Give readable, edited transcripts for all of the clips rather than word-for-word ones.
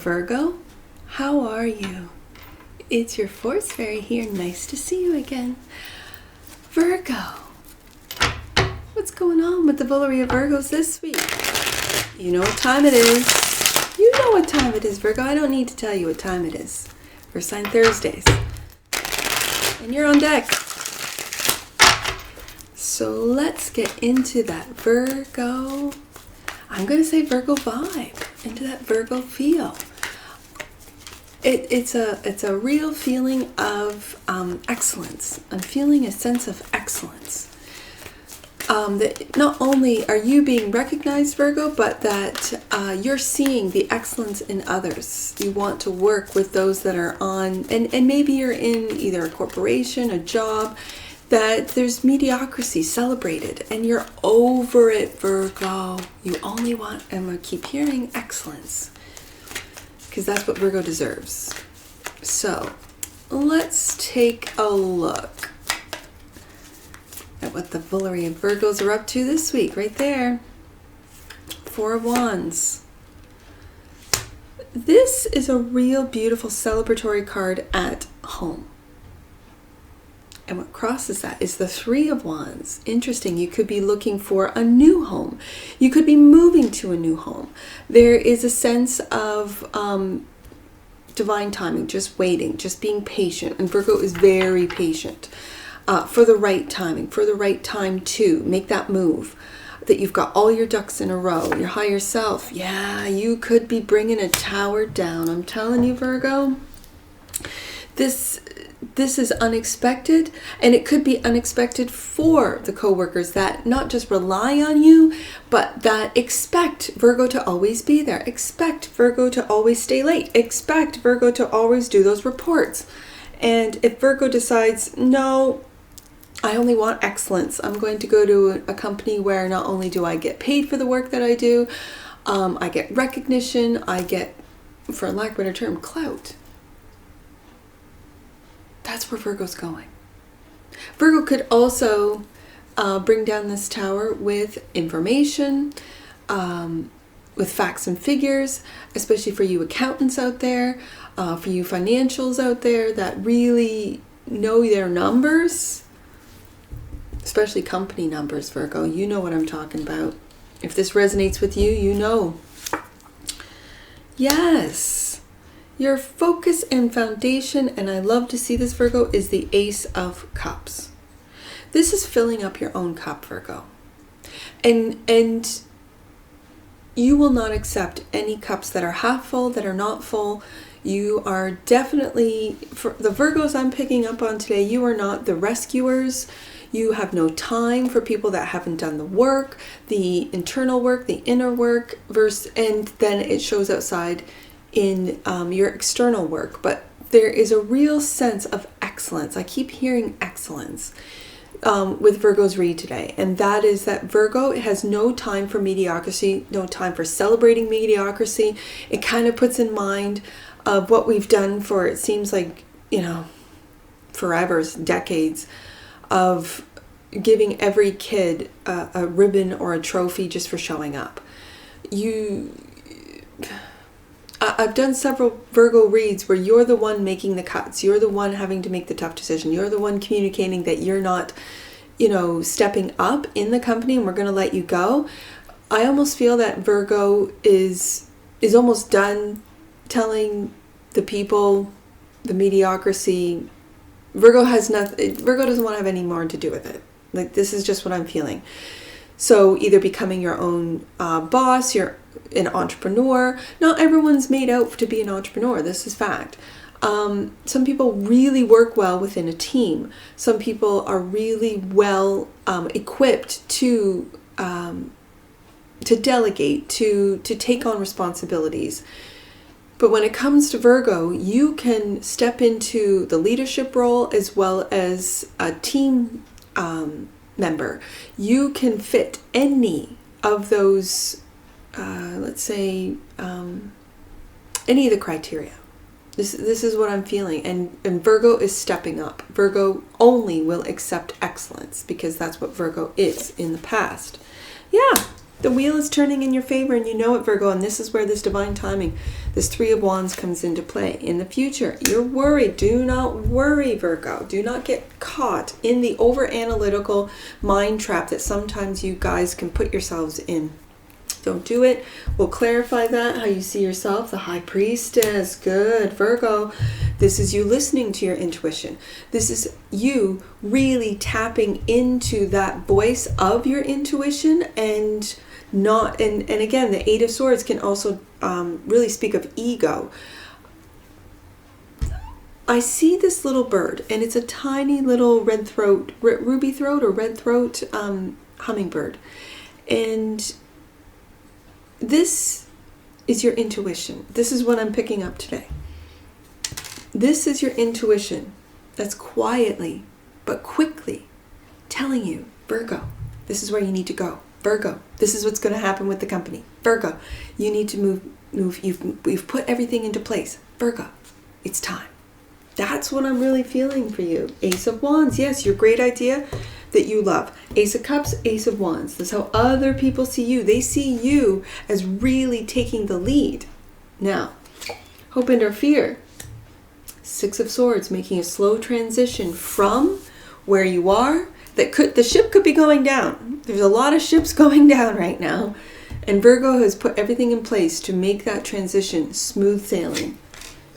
Virgo. How are you? It's your Force Fairy here. Nice to see you again. Virgo. What's going on with the Valerie of Virgos this week? You know what time it is. You know what time it is, Virgo. I don't need to tell you what time it is. For Sign Thursdays. And you're on deck. So let's get into that Virgo. I'm going to say Virgo vibe. Into that Virgo feel. It's a real feeling of excellence. I'm feeling a sense of excellence. That not only are you being recognized, Virgo, but that you're seeing the excellence in others. You want to work with those that are on, and maybe you're in either a corporation, a job, that there's mediocrity celebrated, and you're over it, Virgo. You only want, and I keep hearing, excellence. Because that's what Virgo deserves. So, let's take a look at what the Valerie of Virgos are up to this week, right there. Four of Wands. This is a real beautiful celebratory card at home. And what crosses that is the Three of Wands. Interesting. You could be looking for a new home. You could be moving to a new home. There is a sense of divine timing, just waiting, just being patient. And Virgo is very patient for the right timing, for the right time to make that move. That you've got all your ducks in a row. Your higher self. Yeah, you could be bringing a tower down. I'm telling you, Virgo. This is unexpected, and it could be unexpected for the coworkers that not just rely on you, but that expect Virgo to always be there. Expect Virgo to always stay late. Expect Virgo to always do those reports. And if Virgo decides, no, I only want excellence, I'm going to go to a company where not only do I get paid for the work that I do, I get recognition, I get, for lack of a better term, clout. That's where Virgo's going. Virgo could also bring down this tower with information, with facts and figures, especially for you accountants out there, for you financials out there that really know their numbers, especially company numbers, Virgo. You know what I'm talking about. If this resonates with you, you know. Yes. Your focus and foundation, and I love to see this, Virgo, is the Ace of Cups. This is filling up your own cup, Virgo. And you will not accept any cups that are half full, that are not full. You are definitely, for the Virgos I'm picking up on today, you are not the rescuers. You have no time for people that haven't done the work, the internal work, the inner work, and then it shows outside in your external work. But there is a real sense of excellence. I keep hearing excellence with Virgo's read today. And that is that Virgo has no time for mediocrity, no time for celebrating mediocrity. It kind of puts in mind of what we've done for, it seems like, forever, decades, of giving every kid a ribbon or a trophy just for showing up. I've done several Virgo reads where you're the one making the cuts. You're the one having to make the tough decision. You're the one communicating that you're not, stepping up in the company and we're going to let you go. I almost feel that Virgo is almost done telling the people the mediocrity. Virgo doesn't want to have any more to do with it. Like, this is just what I'm feeling. So either becoming your own boss, you're an entrepreneur. Not everyone's made out to be an entrepreneur. This is fact. Some people really work well within a team. Some people are really well equipped to delegate, to take on responsibilities. But when it comes to Virgo, you can step into the leadership role as well as a team member. You can fit any of those, let's say, any of the criteria. This is what I'm feeling. And Virgo is stepping up. Virgo only will accept excellence because that's what Virgo is in the past. Yeah, The wheel is turning in your favor, and you know it, Virgo, and this is where this divine timing, this Three of Wands comes into play. In the future, you're worried. Do not worry, Virgo. Do not get caught in the over-analytical mind trap that sometimes you guys can put yourselves in. Don't do it. We'll clarify that, how you see yourself. The High Priestess. Good, Virgo. This is you listening to your intuition. This is you really tapping into that voice of your intuition and not, and again, the Eight of Swords can also really speak of ego. I see this little bird, and it's a tiny little ruby throat or red throat hummingbird. And this is your intuition. This is what I'm picking up today. This is your intuition that's quietly but quickly telling you, Virgo, this is where you need to go. Virgo, this is what's going to happen with the company. Virgo, you need to move. You've put everything into place. Virgo, it's time. That's what I'm really feeling for you. Ace of Wands, yes, your great idea that you love. Ace of Cups, Ace of Wands. That's how other people see you. They see you as really taking the lead. Now, hope and or fear. Six of Swords, making a slow transition from where you are. The ship could be going down. There's a lot of ships going down right now. And Virgo has put everything in place to make that transition smooth sailing.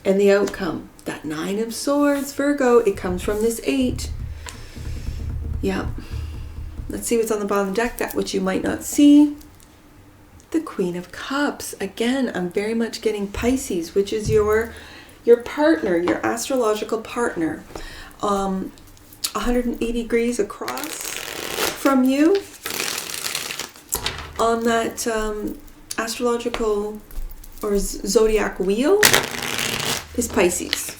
And the outcome, that Nine of Swords, Virgo, it comes from this 8. Yeah. Let's see what's on the bottom deck, that which you might not see. The Queen of Cups. Again, I'm very much getting Pisces, which is your partner, your astrological partner. 180 degrees across from you on that astrological or zodiac wheel is Pisces.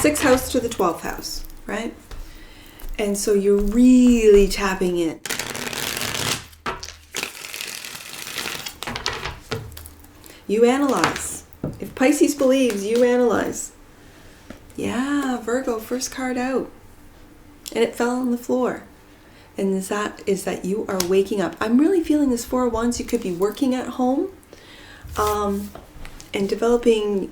6th house to the 12th house, right? And so you're really tapping in. You analyze. If Pisces believes, you analyze. Yeah, Virgo, first card out. And it fell on the floor. And is that you are waking up. I'm really feeling this 4 of Wands. You could be working at home and developing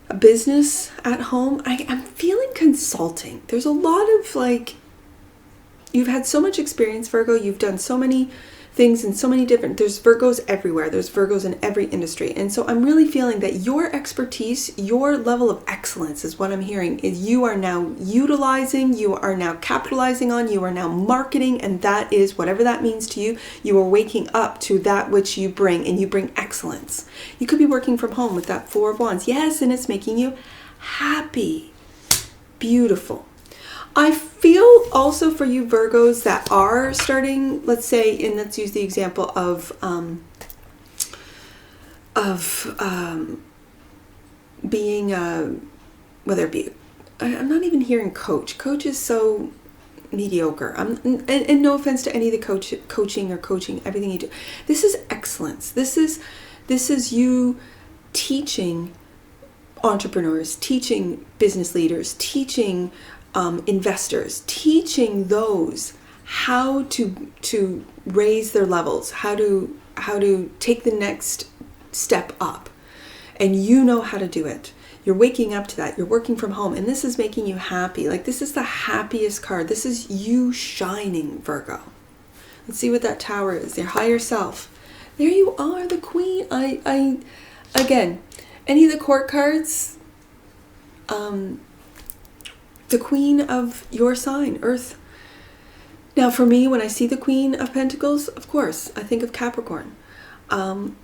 a business at home. I'm feeling consulting. There's a lot of you've had so much experience, Virgo. You've done so many things in so many different, there's Virgos everywhere. There's Virgos in every industry. And so I'm really feeling that your expertise, your level of excellence is what I'm hearing, is you are now utilizing, you are now capitalizing on, you are now marketing, and that is whatever that means to you. You are waking up to that which you bring, and you bring excellence. You could be working from home with that 4 of Wands. Yes, and it's making you happy. Beautiful. I feel also for you Virgos that are starting, let's say, and let's use the example of being whether it be, I'm not even hearing coach. Coach is so mediocre. And no offense to any of the coaching, everything you do. This is excellence. This is you teaching entrepreneurs, teaching business leaders, teaching investors, teaching those how to raise their levels, how to take the next step up, and you know how to do it. You're waking up to that. You're working from home, and this is making you happy. Like, this is the happiest card. This is you shining, Virgo. Let's see what that Tower is. Your higher self. There you are, the Queen. I again, any of the court cards. The Queen of your sign, Earth. Now for me, when I see the Queen of Pentacles, of course, I think of Capricorn. But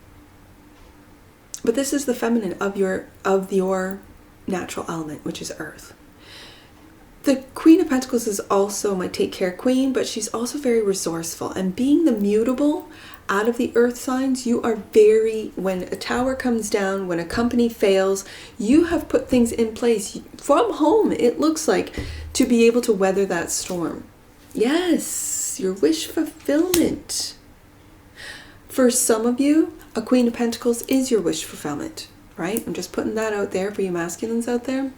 this is the feminine of your natural element, which is Earth. The Queen of Pentacles is also my take care queen, but she's also very resourceful. And being the mutable out of the earth signs, you are when a tower comes down, when a company fails, you have put things in place from home, it looks like, to be able to weather that storm. Yes, your wish fulfillment. For some of you, a Queen of Pentacles is your wish fulfillment, right? I'm just putting that out there for you masculines out there.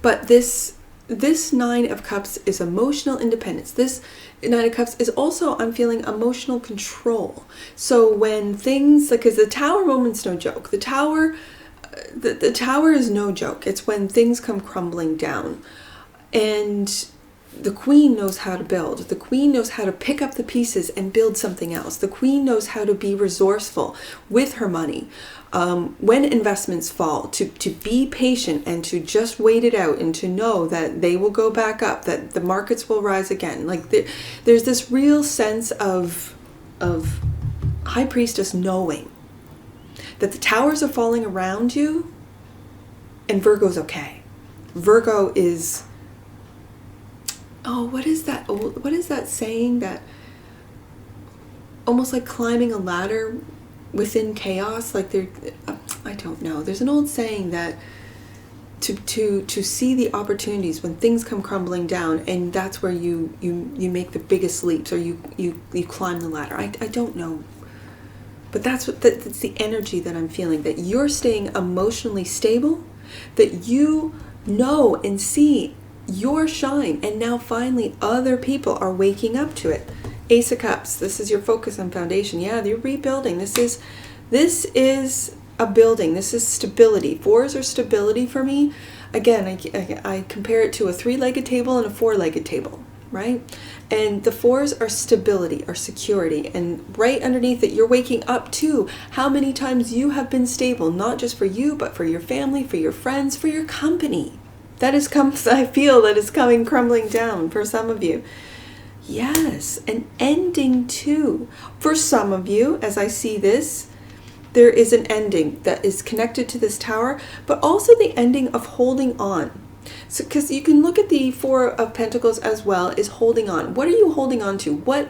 But this 9 of Cups is emotional independence. This Nine of Cups is also, I'm feeling emotional control. So when things, like, because the Tower moment's no joke. The Tower is no joke. It's when things come crumbling down. And the Queen knows how to build. The Queen knows how to pick up the pieces and build something else. The Queen knows how to be resourceful with her money. When investments fall, to be patient and to just wait it out and to know that they will go back up, that the markets will rise again. Like there's this real sense of High Priestess knowing that the towers are falling around you and Virgo's okay. Virgo is, what is that saying, that almost like climbing a ladder within chaos? Like I don't know. There's an old saying that to see the opportunities when things come crumbling down, and that's where you make the biggest leaps, or you climb the ladder. I don't know. But that's the energy that I'm feeling, that you're staying emotionally stable, that you know and see your shine, and now finally other people are waking up to it. Ace of Cups, this is your focus on foundation. Yeah, you're rebuilding. This is a building. This is stability. Fours are stability for me. Again, I compare it to a 3-legged table and a 4-legged table, right? And the fours are stability, are security. And right underneath it, you're waking up to how many times you have been stable, not just for you, but for your family, for your friends, for your company. I feel that is coming crumbling down for some of you. Yes, an ending too. For some of you, as I see this, there is an ending that is connected to this Tower, but also the ending of holding on. So, because you can look at the Four of Pentacles as well, is holding on. What are you holding on to? What,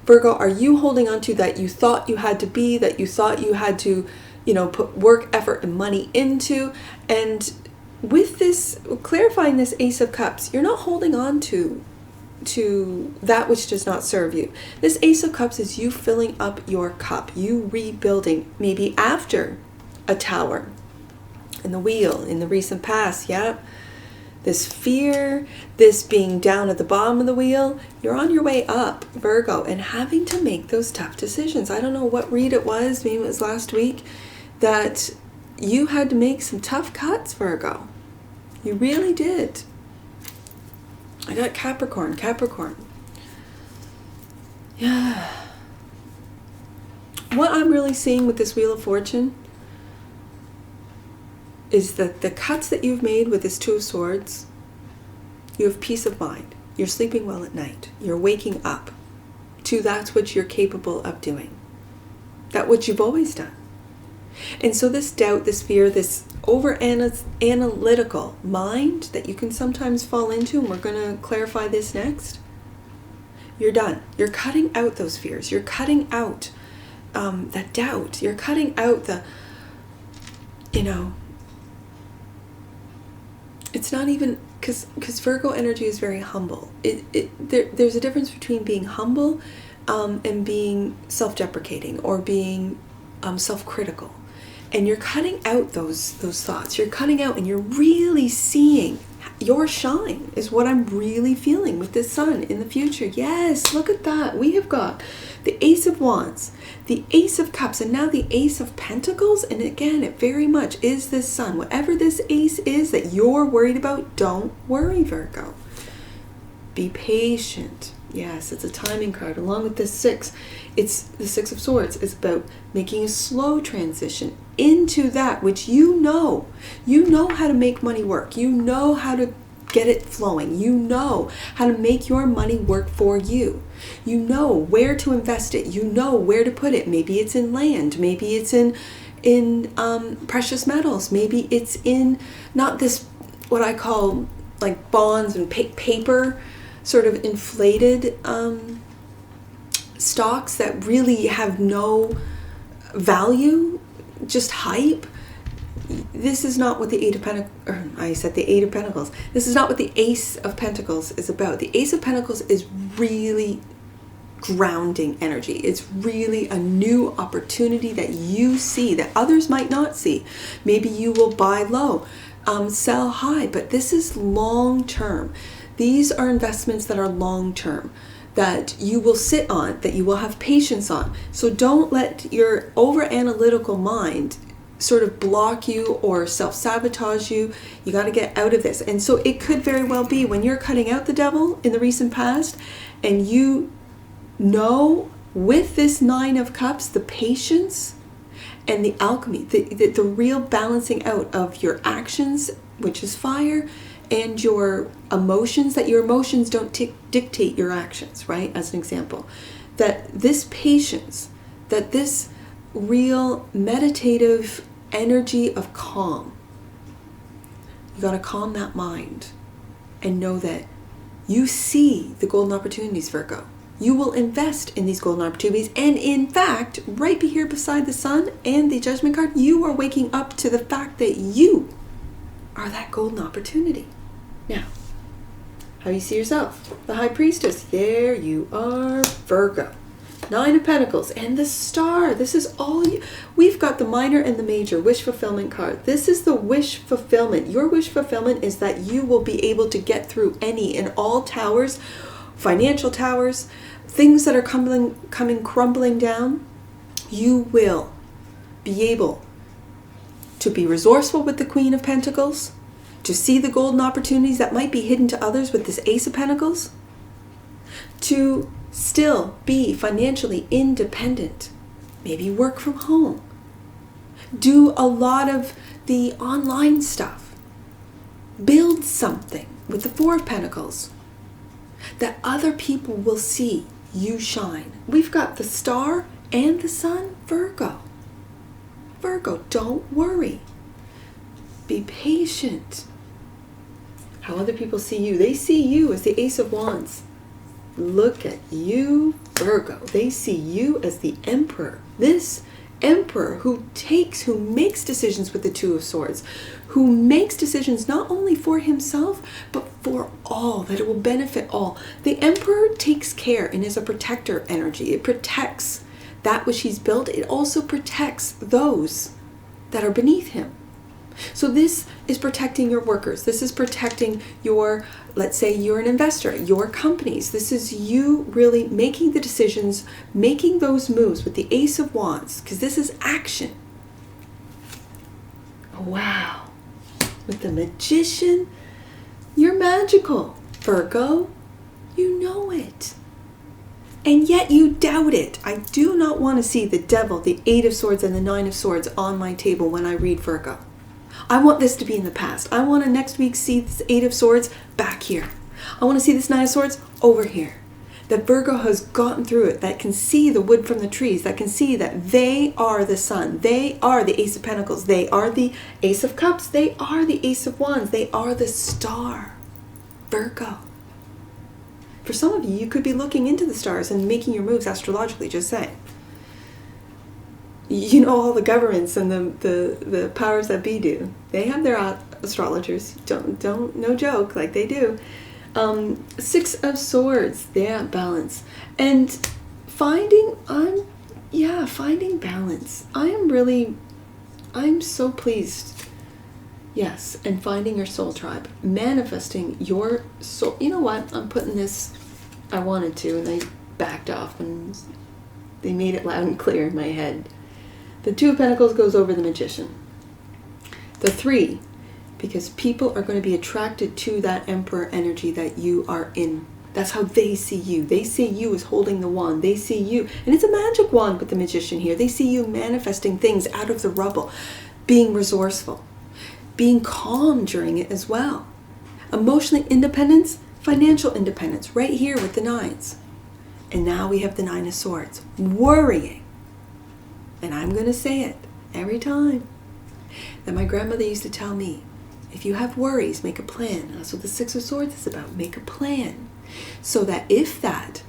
Virgo, are you holding on to that you thought you had to be, that you thought you had to, put work, effort, and money into? And with this, clarifying this Ace of Cups, you're not holding on to that which does not serve you. This Ace of Cups is you filling up your cup, you rebuilding, maybe after a Tower and the Wheel in the recent past. Yeah, this fear, this being down at the bottom of the wheel, you're on your way up, Virgo, and having to make those tough decisions. I don't know what read it was, maybe it was last week, that you had to make some tough cuts, Virgo. You really did. I got Capricorn. Yeah. What I'm really seeing with this Wheel of Fortune is that the cuts that you've made with this Two of Swords, you have peace of mind. You're sleeping well at night. You're waking up to that's what you're capable of doing. That what you've always done. And so this doubt, this fear, this over-analytical mind that you can sometimes fall into, and we're going to clarify this next, you're done. You're cutting out those fears. You're cutting out that doubt. You're cutting out the, it's not even, because Virgo energy is very humble. There's a difference between being humble and being self-deprecating or being self-critical. And you're cutting out those thoughts. You're cutting out, and you're really seeing your shine is what I'm really feeling with this Sun in the future. Yes, look at that. We have got the Ace of Wands, the Ace of Cups, and now the Ace of Pentacles. And again, it very much is this Sun. Whatever this Ace is that you're worried about, don't worry, Virgo. Be patient. Yes, it's a timing card. Along with this 6, it's the 6 of Swords. It's about making a slow transition into that which you know. You know how to make money work. You know how to get it flowing. You know how to make your money work for you. You know where to invest it. You know where to put it. Maybe it's in land. Maybe it's in precious metals. Maybe it's in not this, what I call like bonds and paper, sort of inflated stocks that really have no value, just hype. This is not what the Eight of Pentacles, I said the Eight of Pentacles. This is not what the Ace of Pentacles is about. The Ace of Pentacles is really grounding energy. It's really a new opportunity that you see that others might not see. Maybe you will buy low, sell high, but this is long term. These are investments that are long term. that you will sit on, that you will have patience on. So don't let your over-analytical mind sort of block you or self-sabotage you. You got to get out of this. And so it could very well be when you're cutting out the devil in the recent past, and you know with this Nine of Cups, the patience and the alchemy, the real balancing out of your actions, which is fire, and your emotions, that your emotions don't dictate your actions, right? As an example, that this patience, that this real meditative energy of calm, you got to calm that mind and know that you see the golden opportunities, Virgo. You will invest in these golden opportunities. And in fact, right here beside the sun and the Judgment card, you are waking up to the fact that you are that golden opportunity. Now, how do you see yourself? The High Priestess. There you are, Virgo. Nine of Pentacles and the Star. This is all you. We've got the minor and the major wish fulfillment card. This is the wish fulfillment. Your wish fulfillment is that you will be able to get through any and all towers, financial towers, things that are coming crumbling down. You will be able to be resourceful with the Queen of Pentacles, to see the golden opportunities that might be hidden to others with this Ace of Pentacles, to still be financially independent, maybe work from home, do a lot of the online stuff, build something with the Four of Pentacles that other people will see you shine. We've got the Star and the Sun, Virgo. Virgo, don't worry. Be patient. How other people see you. They see you as the Ace of Wands. Look at you, Virgo. They see you as the Emperor. This Emperor who makes decisions with the Two of Swords, who makes decisions not only for himself, but for all, that it will benefit all. The Emperor takes care and is a protector energy. It protects that which he's built. It also protects those that are beneath him. So this is protecting your workers. This is protecting your, let's say you're an investor, your companies. This is you really making the decisions, making those moves with the Ace of Wands, because this is action. Wow. With the Magician, you're magical, Virgo. You know it. And yet you doubt it. I do not want to see the Devil, the Eight of Swords, and the Nine of Swords on my table when I read Virgo. I want this to be in the past. I want to next week see this Eight of Swords back here. I want to see this Nine of Swords over here. That Virgo has gotten through it, that can see the wood from the trees, that can see that they are the Sun, they are the Ace of Pentacles, they are the Ace of Cups, they are the Ace of Wands, they are the Star. Virgo. For some of you, you could be looking into the stars and making your moves astrologically, just saying. You know, all the governments and the powers that be do. They have their astrologers. Don't no joke, like they do. Six of Swords, yeah, balance. And finding balance. I'm so pleased. Yes, and finding your soul tribe. Manifesting your soul. You know what? I'm putting this, I wanted to, and I backed off, and they made it loud and clear in my head. The Two of Pentacles goes over the Magician. The Three, because people are going to be attracted to that Emperor energy that you are in. That's how they see you. They see you as holding the wand. They see you, and it's a magic wand with the Magician here. They see you manifesting things out of the rubble, being resourceful, being calm during it as well. Emotional independence, financial independence, right here with the Nines. And now we have the Nine of Swords, worrying. And I'm going to say it every time. That my grandmother used to tell me, if you have worries, make a plan. That's what the Six of Swords is about. Make a plan. So that if that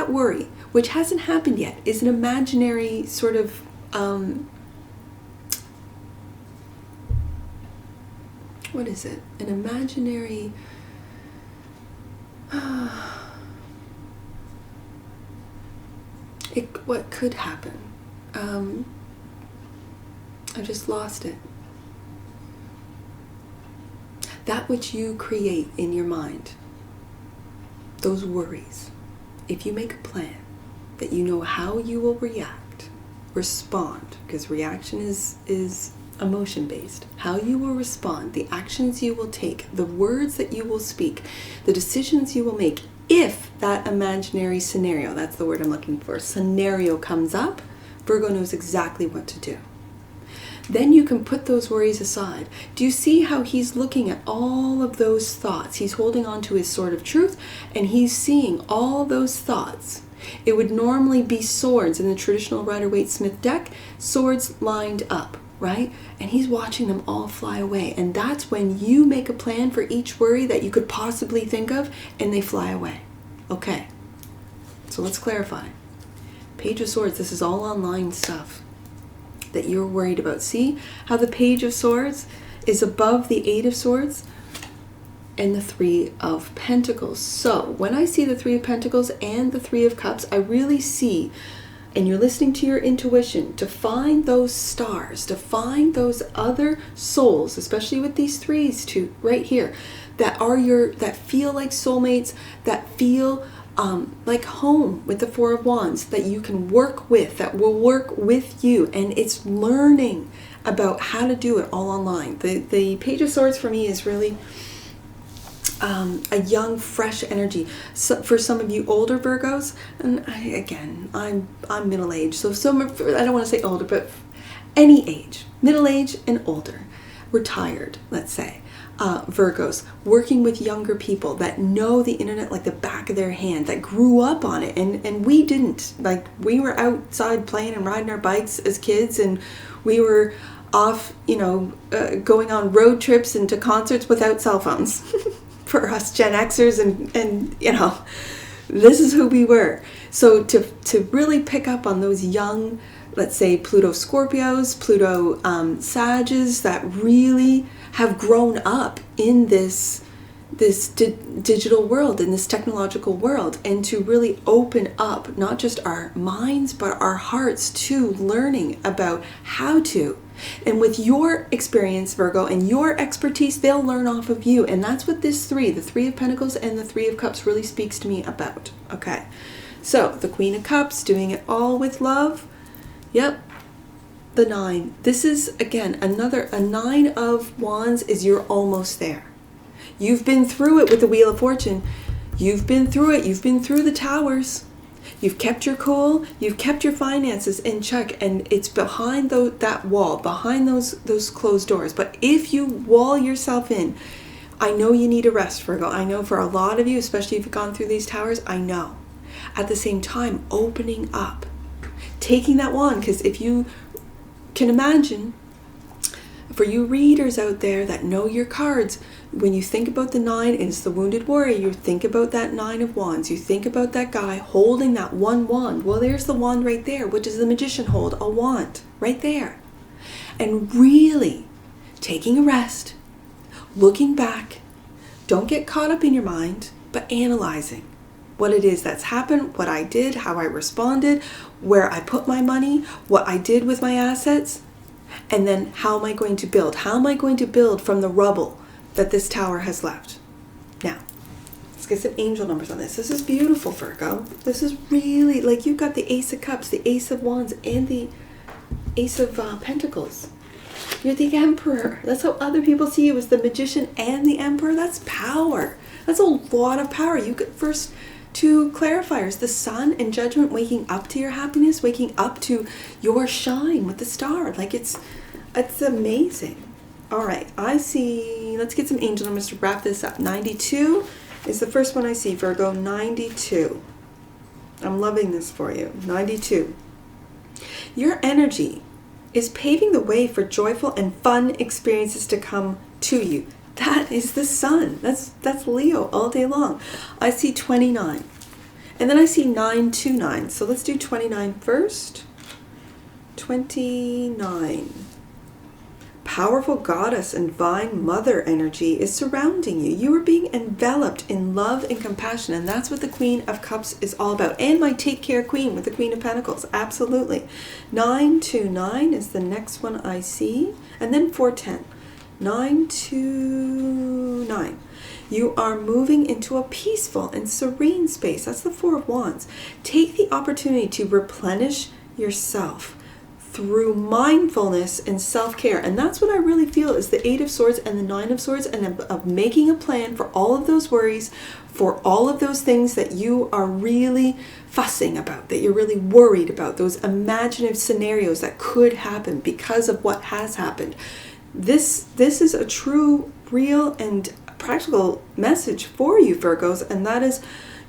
worry, which hasn't happened yet, is an imaginary sort of, what is it? An imaginary, what could happen? I just lost it. That which you create in your mind, those worries, if you make a plan that you know how you will respond, because reaction is emotion based, how you will respond, the actions you will take, the words that you will speak, the decisions you will make, if that imaginary scenario, that's the word I'm looking for, scenario comes up, Virgo knows exactly what to do. Then you can put those worries aside. Do you see how he's looking at all of those thoughts? He's holding on to his sword of truth, and he's seeing all those thoughts. It would normally be swords in the traditional Rider-Waite-Smith deck, swords lined up, right? And he's watching them all fly away. And that's when you make a plan for each worry that you could possibly think of, and they fly away. Okay, so let's clarify. Page of Swords, this is all online stuff that you're worried about. See how the Page of Swords is above the Eight of Swords and the Three of Pentacles. So when I see the Three of Pentacles and the Three of Cups, I really see, and you're listening to your intuition, to find those stars, to find those other souls, especially with these threes two right here, that feel like soulmates, that feel like home with the Four of Wands, that you can work with, that will work with you. And it's learning about how to do it all online. The Page of Swords for me is really a young, fresh energy. So for some of you older Virgos, and I'm middle-aged, so I don't want to say older, but any age, middle-aged and older, retired, let's say. Virgos, working with younger people that know the internet like the back of their hand, that grew up on it, and we didn't. Like, we were outside playing and riding our bikes as kids, and we were off, going on road trips and to concerts without cell phones. For us Gen Xers, and this is who we were. So to really pick up on those young, let's say Pluto Scorpios, Pluto Sages, that really have grown up in this digital world, in this technological world, and to really open up not just our minds but our hearts to learning about how to. And with your experience, Virgo, and your expertise, they'll learn off of you. And that's what this three, the Three of Pentacles and the Three of Cups, really speaks to me about. Okay, so the Queen of Cups, doing it all with love. Yep. The Nine. This is, again, a Nine of Wands is you're almost there. You've been through it with the Wheel of Fortune. You've been through it. You've been through the towers. You've kept your cool. You've kept your finances in check. And it's behind that wall, behind those closed doors. But if you wall yourself in, I know you need a rest, Virgo. I know for a lot of you, especially if you've gone through these towers, I know. At the same time, opening up. Taking that wand, because if you can imagine, for you readers out there that know your cards, when you think about the Nine, and it's the Wounded Warrior, you think about that Nine of Wands. You think about that guy holding that one wand. Well, there's the wand right there. What does the Magician hold? A wand right there. And really taking a rest, looking back. Don't get caught up in your mind, but analyzing what it is that's happened, what I did, how I responded, where I put my money, what I did with my assets, and then how am I going to build? How am I going to build from the rubble that this tower has left? Now, let's get some angel numbers on this. This is beautiful, Virgo. This is really, like, you've got the Ace of Cups, the Ace of Wands, and the Ace of Pentacles. You're the Emperor. That's how other people see you, as the Magician and the Emperor. That's power. That's a lot of power. You could first... Two clarifiers, the Sun and Judgment, waking up to your happiness, waking up to your shine with the star. Like, it's amazing. All right, I see, let's get some angel numbers to wrap this up. 92 is the first one I see, Virgo. 92. I'm loving this for you. 92. Your energy is paving the way for joyful and fun experiences to come to you. That is the Sun. That's Leo all day long. I see 29. And then I see 929. So let's do 29 first. 29. Powerful goddess and divine mother energy is surrounding you. You are being enveloped in love and compassion. And that's what the Queen of Cups is all about. And my take care queen with the Queen of Pentacles. Absolutely. 929 is the next one I see. And then 410. 9 to 9. You are moving into a peaceful and serene space. That's the Four of Wands. Take the opportunity to replenish yourself through mindfulness and self-care. And that's what I really feel is the Eight of Swords and the Nine of Swords, and of making a plan for all of those worries, for all of those things that you are really fussing about, that you're really worried about, those imaginative scenarios that could happen because of what has happened. This is a true, real, and practical message for you, Virgos, and that is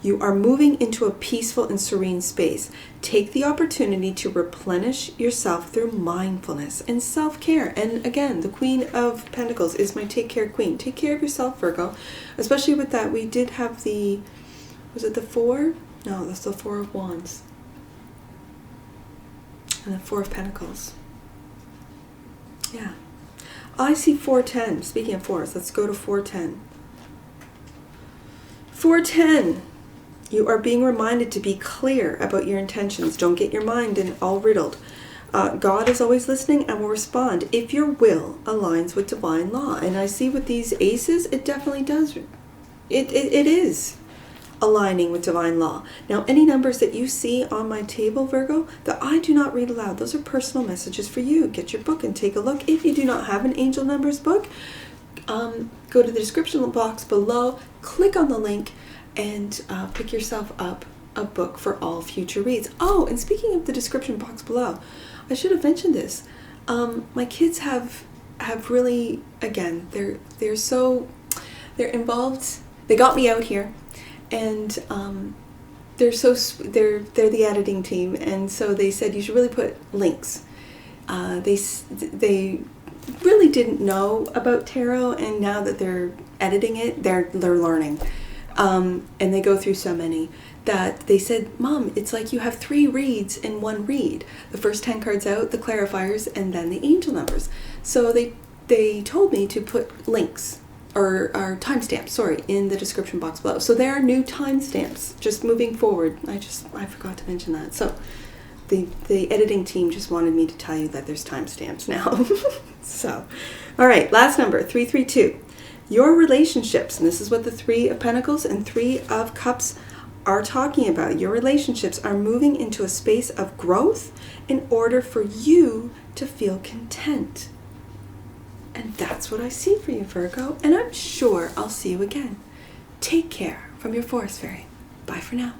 you are moving into a peaceful and serene space. Take the opportunity to replenish yourself through mindfulness and self-care. And again, the Queen of Pentacles is my take care queen. Take care of yourself, Virgo. Especially with that, we did have was it the Four? No, that's the Four of Wands. And the Four of Pentacles. Yeah. I see 410. Speaking of fours, let's go to 410. 410. You are being reminded to be clear about your intentions. Don't get your mind all riddled. God is always listening and will respond if your will aligns with divine law. And I see with these aces, it definitely does. It is aligning with divine law. Now, any numbers that you see on my table, Virgo, that I do not read aloud, those are personal messages for you. Get your book and take a look. If you do not have an Angel Numbers book, go to the description box below, click on the link, and pick yourself up a book for all future reads. Oh, and speaking of the description box below, I should have mentioned this. My kids have really, again, they're involved. They got me out here. And they're the editing team, and so they said you should really put links. They really didn't know about tarot, and now that they're editing it, they're learning. And they go through so many that they said, Mom, it's like you have 3 reads in one read. The first 10 cards out, the clarifiers, and then the angel numbers. So they told me to put links. Or timestamps, in the description box below. So there are new timestamps just moving forward. I forgot to mention that. So the editing team just wanted me to tell you that there's timestamps now. So, all right, last number, 332. Your relationships, and this is what the Three of Pentacles and Three of Cups are talking about. Your relationships are moving into a space of growth in order for you to feel content. And that's what I see for you, Virgo. And I'm sure I'll see you again. Take care from your Forest Fairy. Bye for now.